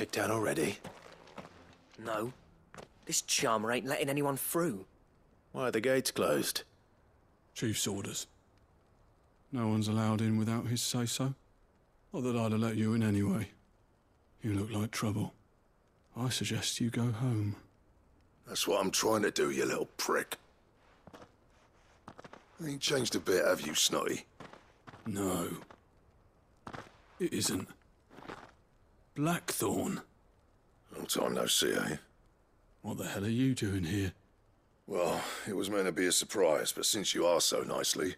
Kicked out already? No. This charmer ain't letting anyone through. Why are the gates closed? Chief's orders. No one's allowed in without his say-so. Not that I'd have let you in anyway. You look like trouble. I suggest you go home. That's what I'm trying to do, you little prick. Ain't changed a bit, have you, Snotty? No. It isn't. Blackthorn. Long time no see, eh? What the hell are you doing here? Well, it was meant to be a surprise, but since you asked so nicely...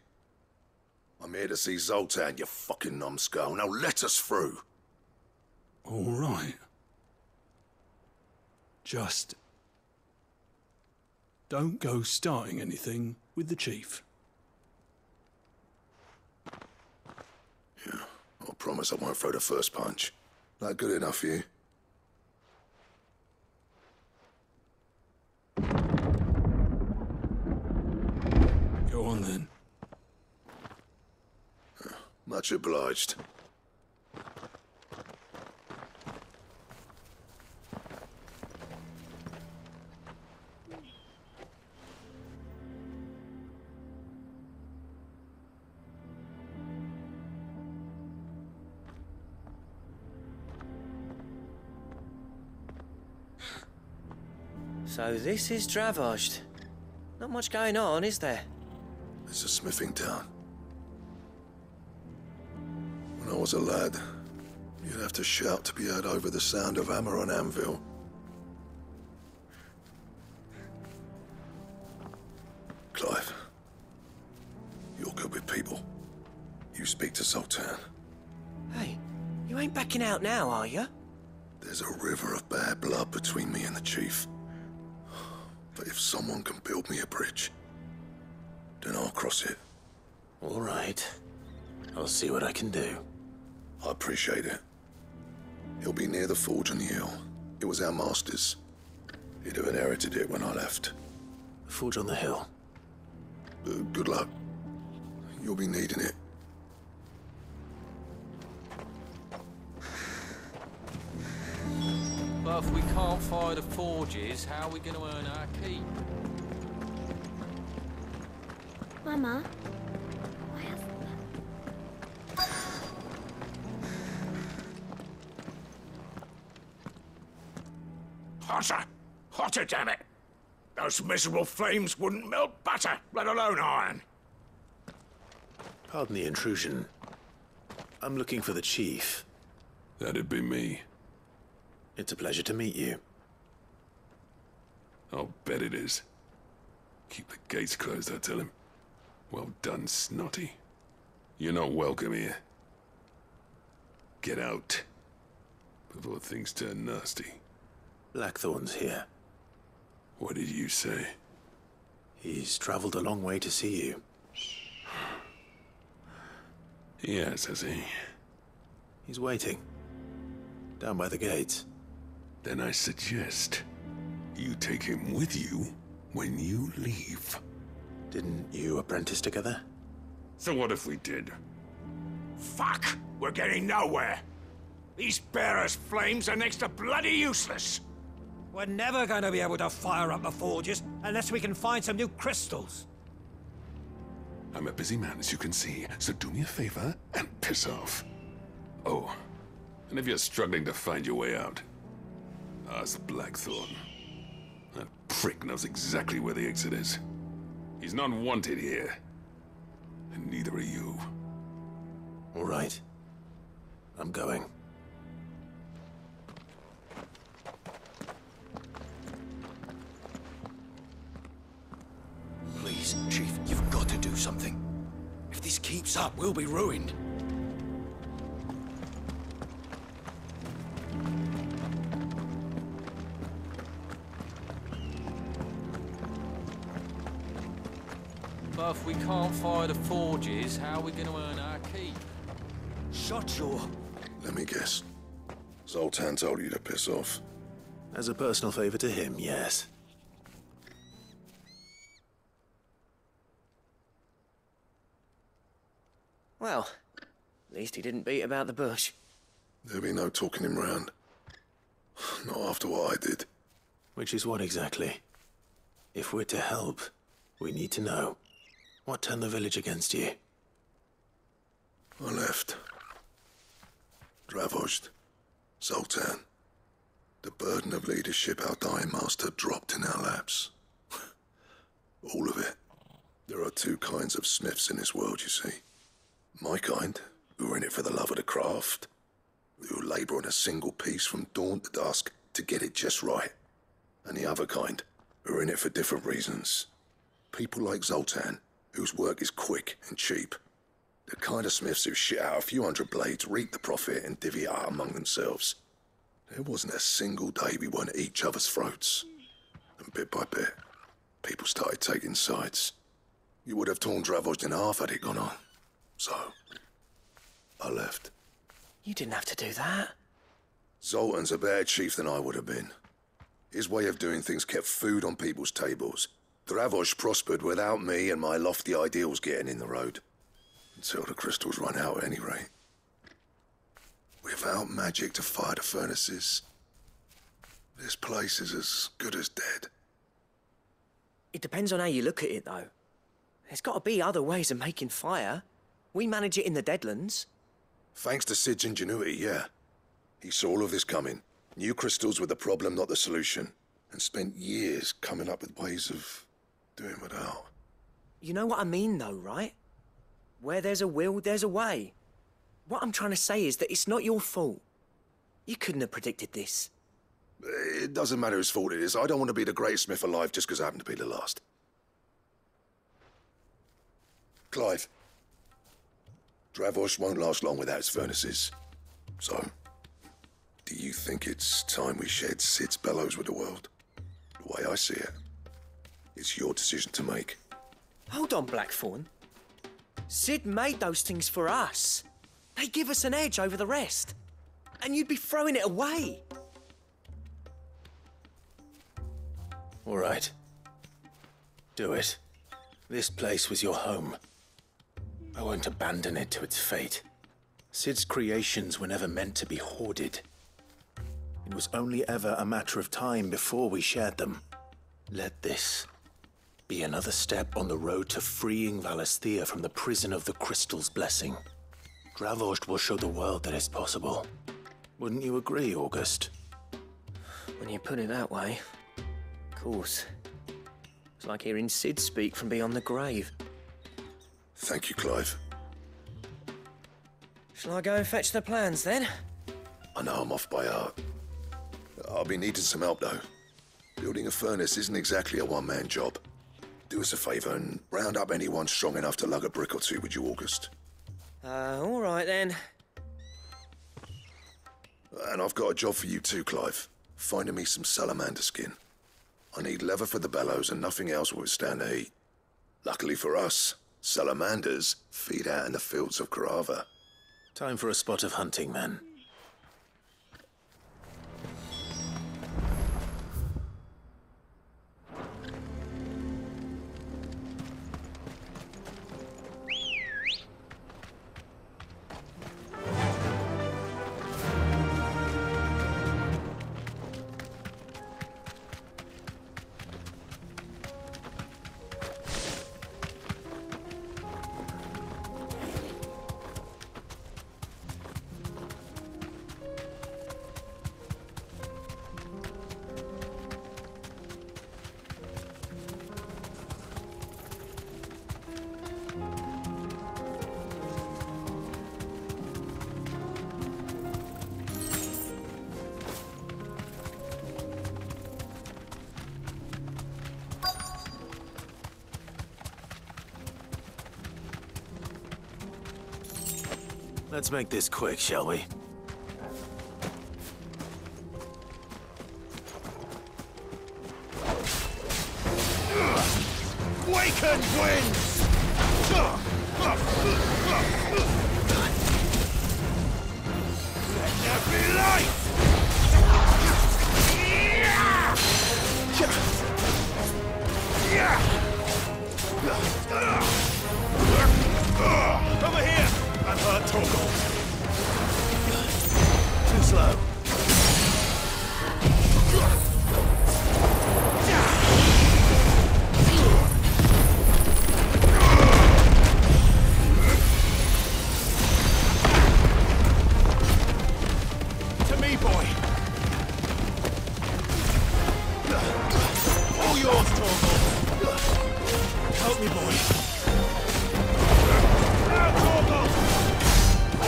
I'm here to see Zoltan, you fucking numbskull. Now let us through. All right. Just... don't go starting anything with the chief. Yeah, I promise I won't throw the first punch. That good enough for you? Go on then. Much obliged. So this is Dravosht. Not much going on, is there? It's a smithing town. When I was a lad, you'd have to shout to be heard over the sound of hammer on anvil. Clive, you're good with people. You speak to Zoltan. Hey, you ain't backing out now, are you? There's a river of bad blood between me and the chief. But if someone can build me a bridge, then I'll cross it. All right. I'll see what I can do. I appreciate it. He'll be near the forge on the hill. It was our master's. He'd have inherited it when I left. The forge on the hill. Good luck. You'll be needing it. But if we can't fire the forges, how are we going to earn our keep? Mama, why has... Hotter! Hotter, damn it! Those miserable flames wouldn't melt butter, let alone iron. Pardon the intrusion. I'm looking for the chief. That'd be me. It's a pleasure to meet you. I'll bet it is. Keep the gates closed, I tell him. Well done, Snotty. You're not welcome here. Get out. Before things turn nasty. Blackthorn's here. What did you say? He's traveled a long way to see you. Yes, has he? He's waiting. Down by the gates. Then I suggest you take him with you when you leave. Didn't you apprentice together? So what if we did? Fuck! We're getting nowhere! These bearers' flames are next to bloody useless! We're never going to be able to fire up the forges unless we can find some new crystals. I'm a busy man, as you can see, so do me a favor and piss off. Oh, and if you're struggling to find your way out, ask Blackthorn. That prick knows exactly where the exit is. He's not wanted here. And neither are you. All right. I'm going. Please, Chief, you've got to do something. If this keeps up, we'll be ruined. But if we can't fire the forges, how are we going to earn our keep? Shut your... Let me guess. Zoltan told you to piss off. As a personal favor to him, yes. Well, at least he didn't beat about the bush. There'll be no talking him round. Not after what I did. Which is what exactly? If we're to help, we need to know. What turned the village against you? I left. Dravozd. Zoltan. The burden of leadership our dying master dropped in our laps. All of it. There are two kinds of smiths in this world, you see. My kind, who are in it for the love of the craft, who labour on a single piece from dawn to dusk to get it just right. And the other kind, who are in it for different reasons. People like Zoltan, whose work is quick and cheap. The kind of smiths who shit out a few hundred blades, reap the profit, and divvy it out among themselves. There wasn't a single day we weren't at each other's throats. And bit by bit, people started taking sides. You would have torn Dravozd in half had it gone on. So, I left. You didn't have to do that. Zoltan's a better chief than I would have been. His way of doing things kept food on people's tables. Dravozd prospered without me and my lofty ideals getting in the road. Until the crystals run out at any rate. Without magic to fire the furnaces, this place is as good as dead. It depends on how you look at it, though. There's got to be other ways of making fire. We manage it in the Deadlands. Thanks to Sid's ingenuity, yeah. He saw all of this coming. Knew crystals were the problem, not the solution. And spent years coming up with ways of doing without. You know what I mean, though, right? Where there's a will, there's a way. What I'm trying to say is that it's not your fault. You couldn't have predicted this. It doesn't matter whose fault it is. I don't want to be the greatest smith alive just because I happen to be the last. Clive. Dravozd won't last long without its furnaces. So, do you think it's time we shared Sid's bellows with the world? The way I see it, it's your decision to make. Hold on, Blackthorn. Sid made those things for us. They give us an edge over the rest. And you'd be throwing it away. All right. Do it. This place was your home. I won't abandon it to its fate. Sid's creations were never meant to be hoarded. It was only ever a matter of time before we shared them. Let this be another step on the road to freeing Valisthea from the prison of the Crystal's blessing. Dravozd will show the world that it's possible. Wouldn't you agree, August? When you put it that way, of course. It's like hearing Sid speak from beyond the grave. Thank you, Clive. Shall I go and fetch the plans, then? I know I'm off by heart. I'll be needing some help, though. Building a furnace isn't exactly a one-man job. Do us a favour and round up anyone strong enough to lug a brick or two, would you, August? All right, then. And I've got a job for you too, Clive. Finding me some salamander skin. I need leather for the bellows and nothing else will withstand the heat. Luckily for us, salamanders feed out in the fields of Carava. Time for a spot of hunting, then. Let's make this quick, shall we? Waken winds! Let there be light! Over here! I've heard talk. Too slow. yours, Torgal! Help me, boy! Now, Torgal!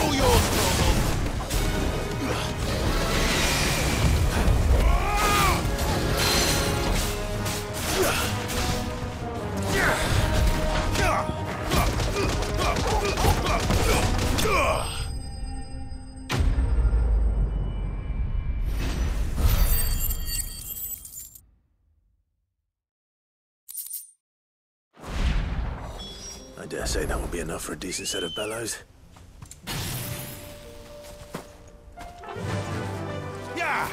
All yours, Torgal! I dare say that will be enough for a decent set of bellows. Yeah!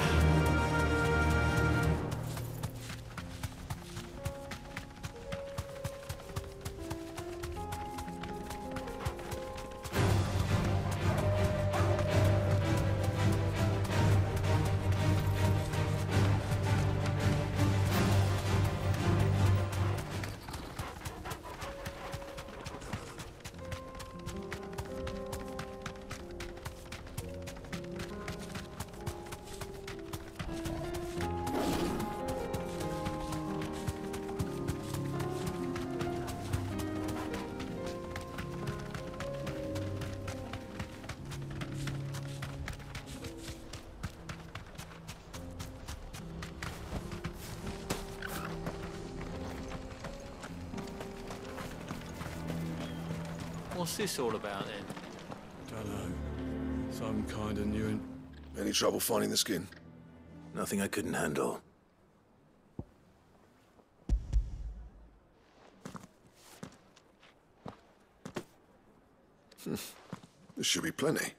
What's this all about then? Dunno. Some kind of new... Any trouble finding the skin? Nothing I couldn't handle. There should be plenty.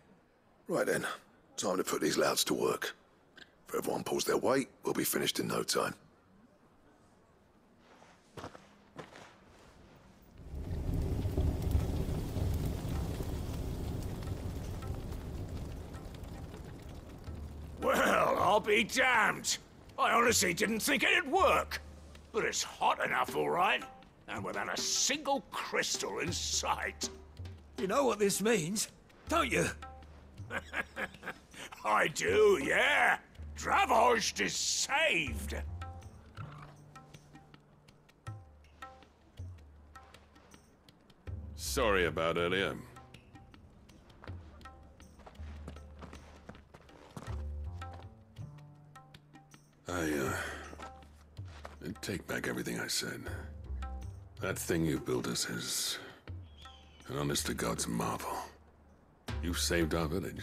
Right then, time to put these louds to work. If everyone pulls their weight, we'll be finished in no time. Well, I'll be damned. I honestly didn't think it'd work. But it's hot enough, all right. And without a single crystal in sight. You know what this means, don't you? I do, yeah. Dravost is saved. Sorry about earlier. I take back everything I said. That thing you built us is an honest-to-God's marvel. You saved our village.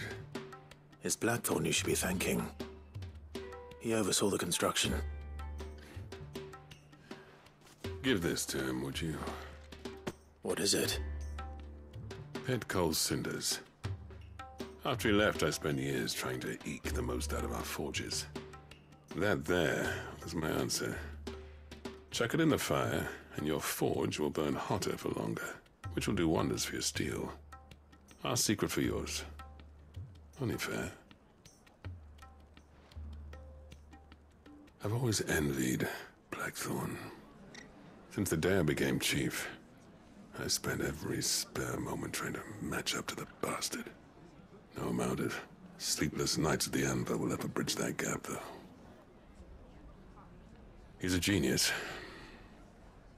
It's Blackthorn you should be thanking. He oversaw the construction. Give this to him, would you? What is it? Pet Cole's cinders. After he left, I spent years trying to eke the most out of our forges. That there was my answer. Chuck it in the fire, and your forge will burn hotter for longer, which will do wonders for your steel. Our secret for yours. Only fair. I've always envied Blackthorn. Since the day I became chief, I spent every spare moment trying to match up to the bastard. No amount of sleepless nights at the Anvil will ever bridge that gap, though. He's a genius.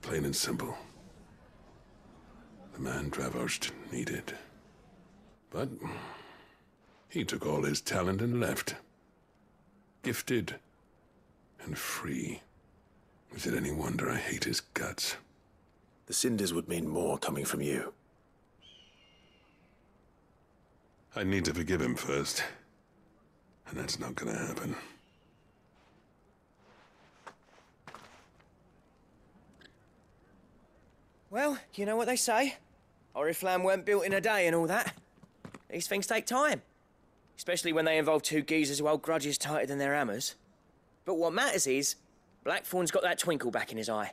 Plain and simple. The man Dravost needed. But he took all his talent and left. Gifted and free. Is it any wonder I hate his guts? The cinders would mean more coming from you. I need to forgive him first. And that's not gonna happen. Well, you know what they say. Oriflamme weren't built in a day and all that. These things take time. Especially when they involve two geezers who hold grudges tighter than their hammers. But what matters is, Blackthorn's got that twinkle back in his eye.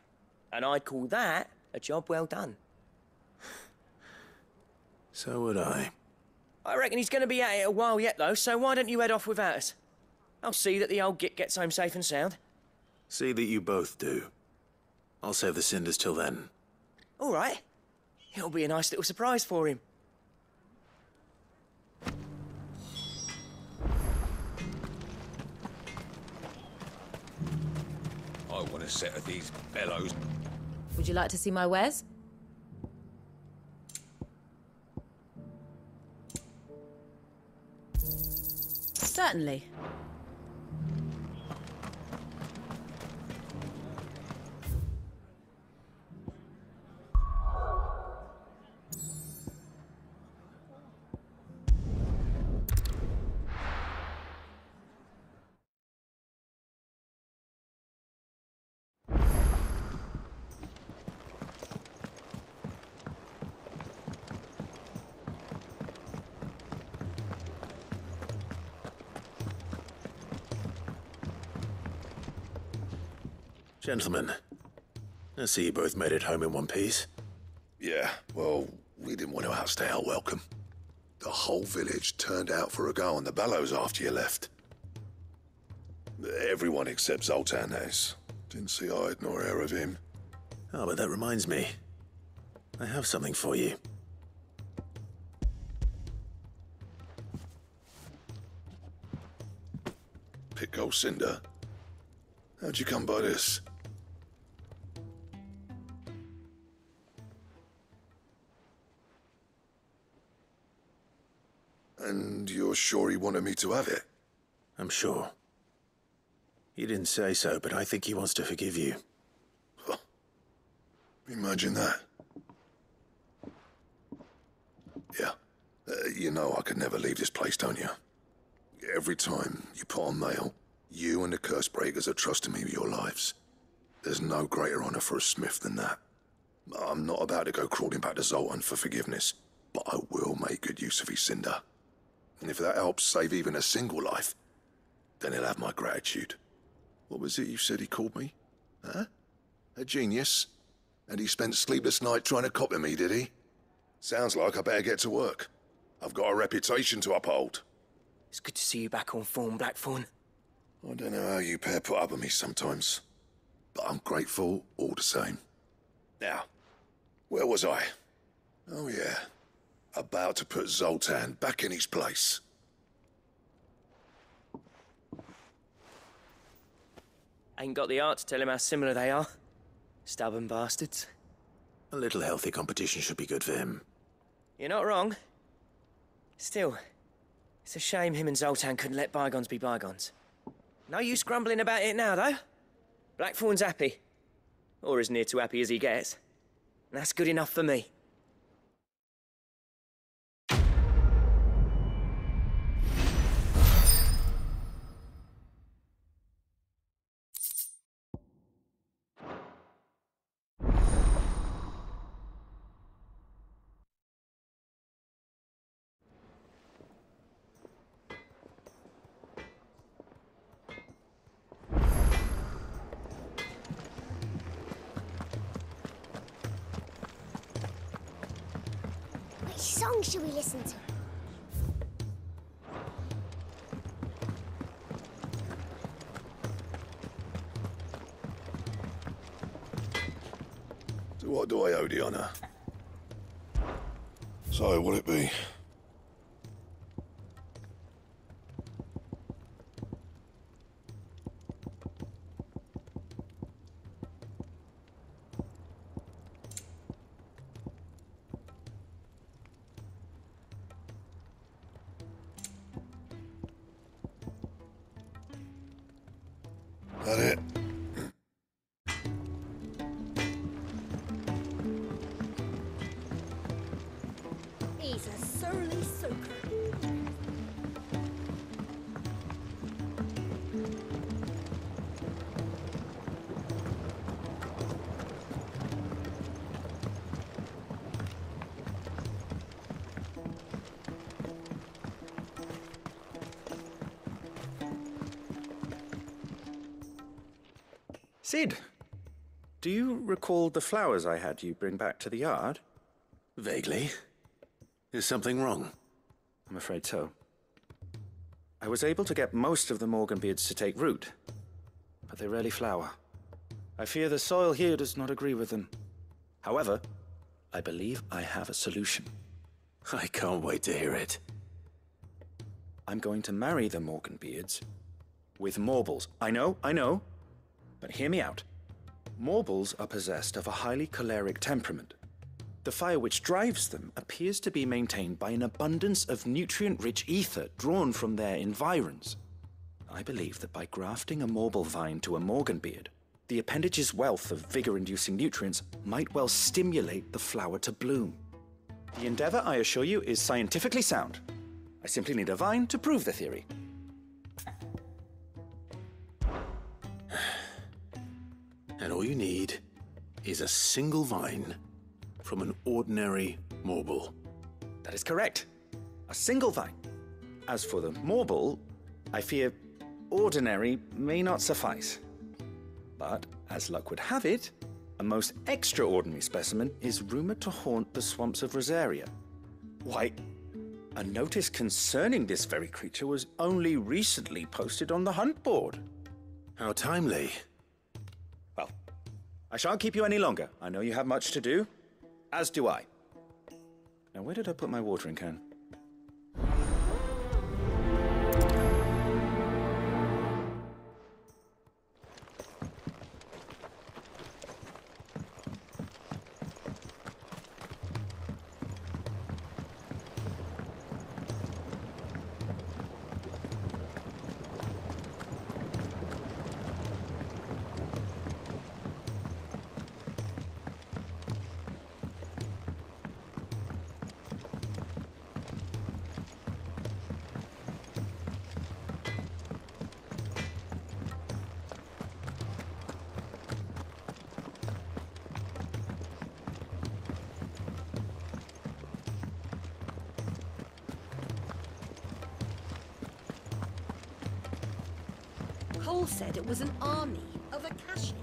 And I'd call that a job well done. So would I. I reckon he's going to be at it a while yet, though, so why don't you head off without us? I'll see that the old git gets home safe and sound. See that you both do. I'll save the cinders till then. All right. It'll be a nice little surprise for him. I want to a set of these bellows. Would you like to see my wares? Certainly. Gentlemen, I see you both made it home in one piece. Yeah, well, we didn't want to outstay our welcome. The whole village turned out for a go on the bellows after you left. Everyone except Zoltan, that is. Didn't see hide nor hair of him. Oh, but that reminds me. I have something for you. Pick old Cinder. How'd you come by this? And you're sure he wanted me to have it? I'm sure. He didn't say so, but I think he wants to forgive you. Huh. Imagine that. Yeah. You know I could never leave this place, don't you? Every time you put on mail, you and the curse breakers are trusting me with your lives. There's no greater honor for a smith than that. I'm not about to go crawling back to Zoltan for forgiveness, but I will make good use of his cinder. And if that helps save even a single life, then he'll have my gratitude. What was it you said he called me? Huh? A genius? And he spent sleepless night trying to copy me, did he? Sounds like I better get to work. I've got a reputation to uphold. It's good to see you back on form, Blackthorn. I don't know how you pair put up with me sometimes, but I'm grateful all the same. Now, where was I? Oh yeah, about to put Zoltan back in his place. Ain't got the art to tell him how similar they are. Stubborn bastards. A little healthy competition should be good for him. You're not wrong. Still, it's a shame him and Zoltan couldn't let bygones be bygones. No use grumbling about it now, though. Blackthorn's happy. Or as near to happy as he gets. And that's good enough for me. Which song should we listen to? To what do I owe the honor? So, what'll it be? That it? He's a surly soaker. Sid, do you recall the flowers I had you bring back to the yard? Vaguely. Is something wrong? I'm afraid so. I was able to get most of the Morganbeards to take root, but they rarely flower. I fear the soil here does not agree with them. However, I believe I have a solution. I can't wait to hear it. I'm going to marry the Morganbeards with Morbles. I know, but hear me out. Morbles are possessed of a highly choleric temperament. The fire which drives them appears to be maintained by an abundance of nutrient-rich ether drawn from their environs. I believe that by grafting a Morble vine to a Morganbeard, the appendage's wealth of vigor-inducing nutrients might well stimulate the flower to bloom. The endeavor, I assure you, is scientifically sound. I simply need a vine to prove the theory. And all you need is a single vine from an ordinary Morble. That is correct. A single vine. As for the Morble, I fear ordinary may not suffice. But, as luck would have it, a most extraordinary specimen is rumored to haunt the swamps of Rosaria. Why, a notice concerning this very creature was only recently posted on the hunt board. How timely. Well, I shan't keep you any longer. I know you have much to do, as do I. Now, where did I put my watering can? Cole said it was an army of Akashi.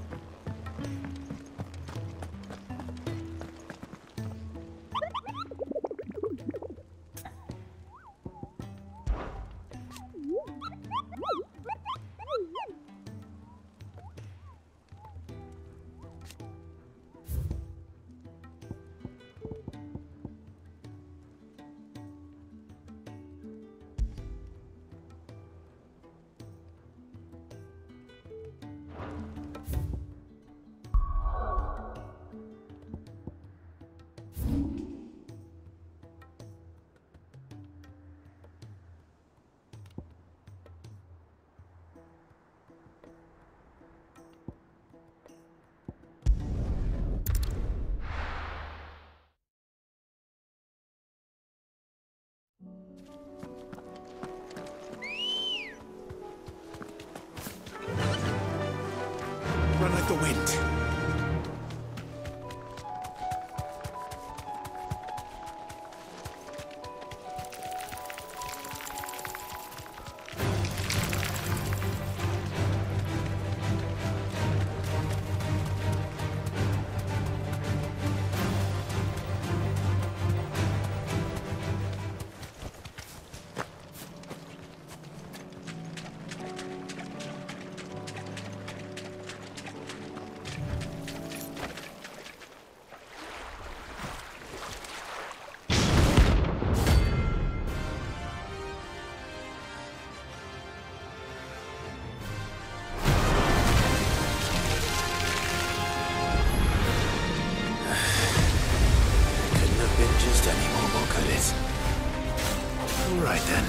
Run like the wind. Right then.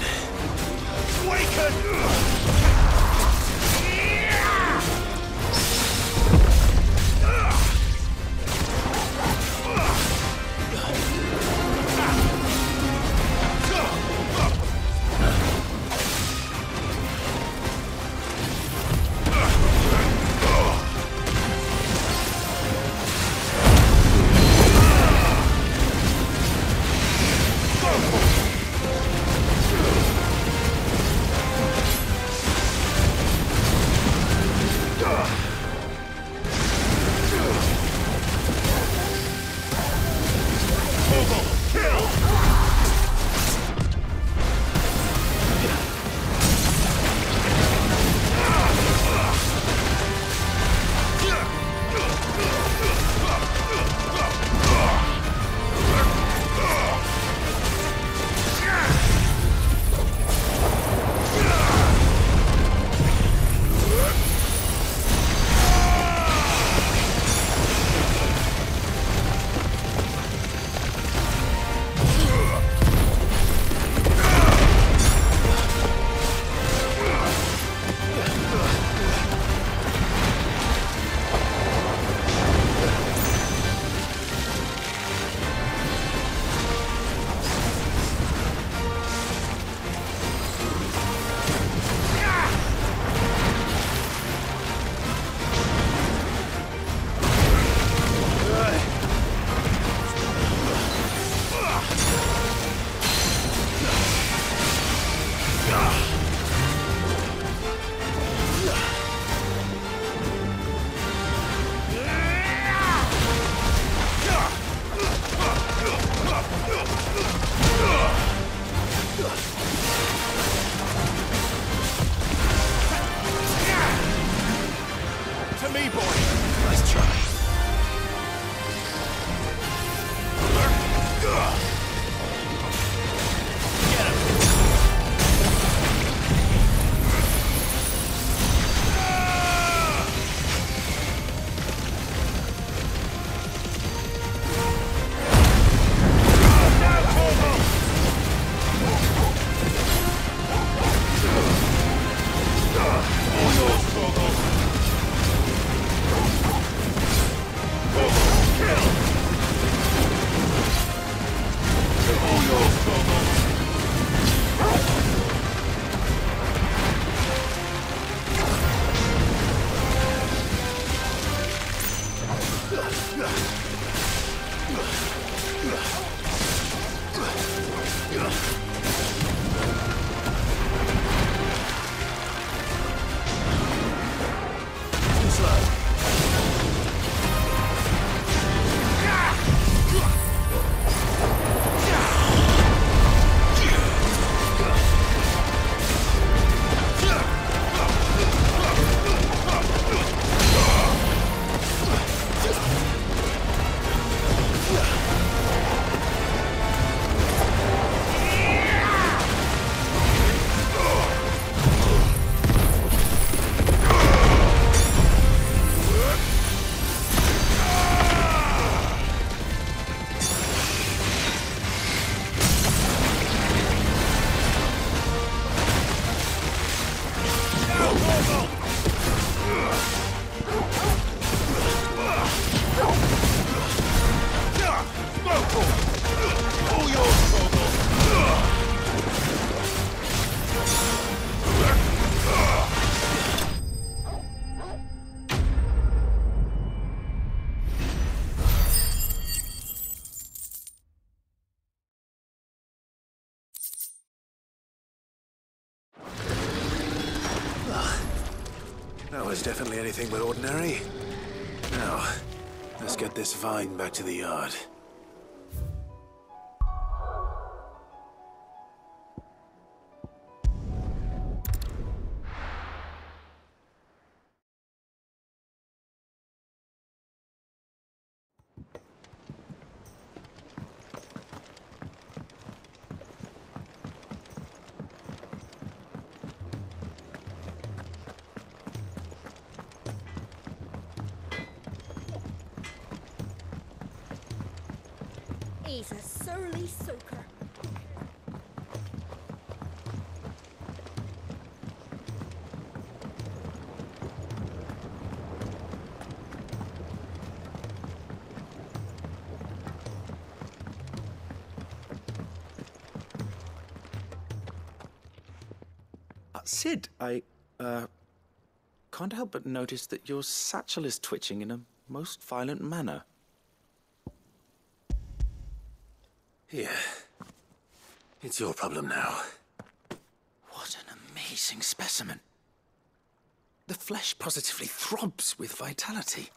That was definitely anything but ordinary. Now, let's get this vine back to the yard. He's a surly soaker. Sid, I can't help but notice that your satchel is twitching in a most violent manner. Here. It's your problem now. What an amazing specimen. The flesh positively throbs with vitality.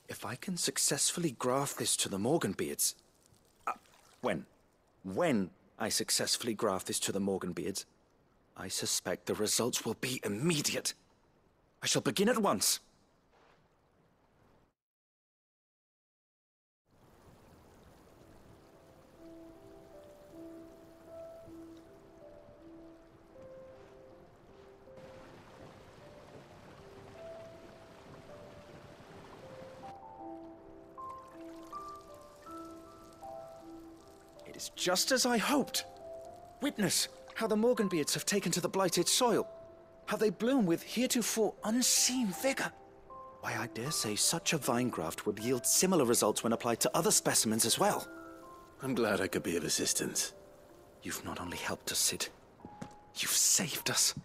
If I can successfully graft this to the Morganbeards... When I successfully graft this to the Morganbeards, I suspect the results will be immediate. I shall begin at once. It is just as I hoped. Witness how the Morganbeards have taken to the blighted soil. How they bloom with heretofore unseen vigor. Why, I dare say such a vine graft would yield similar results when applied to other specimens as well. I'm glad I could be of assistance. You've not only helped us, Sid, you've saved us.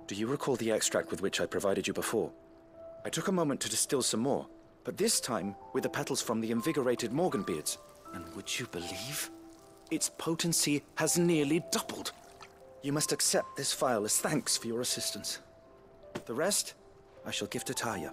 Do you recall the extract with which I provided you before? I took a moment to distill some more, but this time with the petals from the invigorated Morganbeards. And would you believe? Its potency has nearly doubled. You must accept this vial as thanks for your assistance. The rest, I shall give to Taya.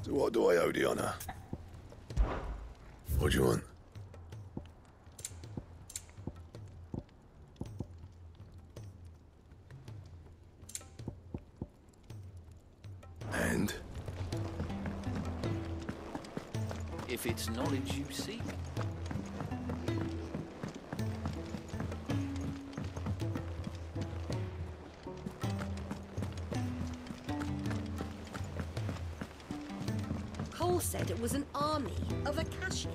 What do I owe the honor? What do you want? if it's knowledge you seek. Cole said it was an army of Akashi.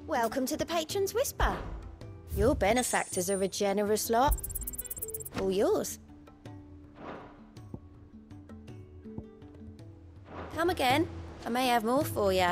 Welcome to the Patron's Whisper. Your benefactors are a generous lot. All yours. Come again. I may have more for you.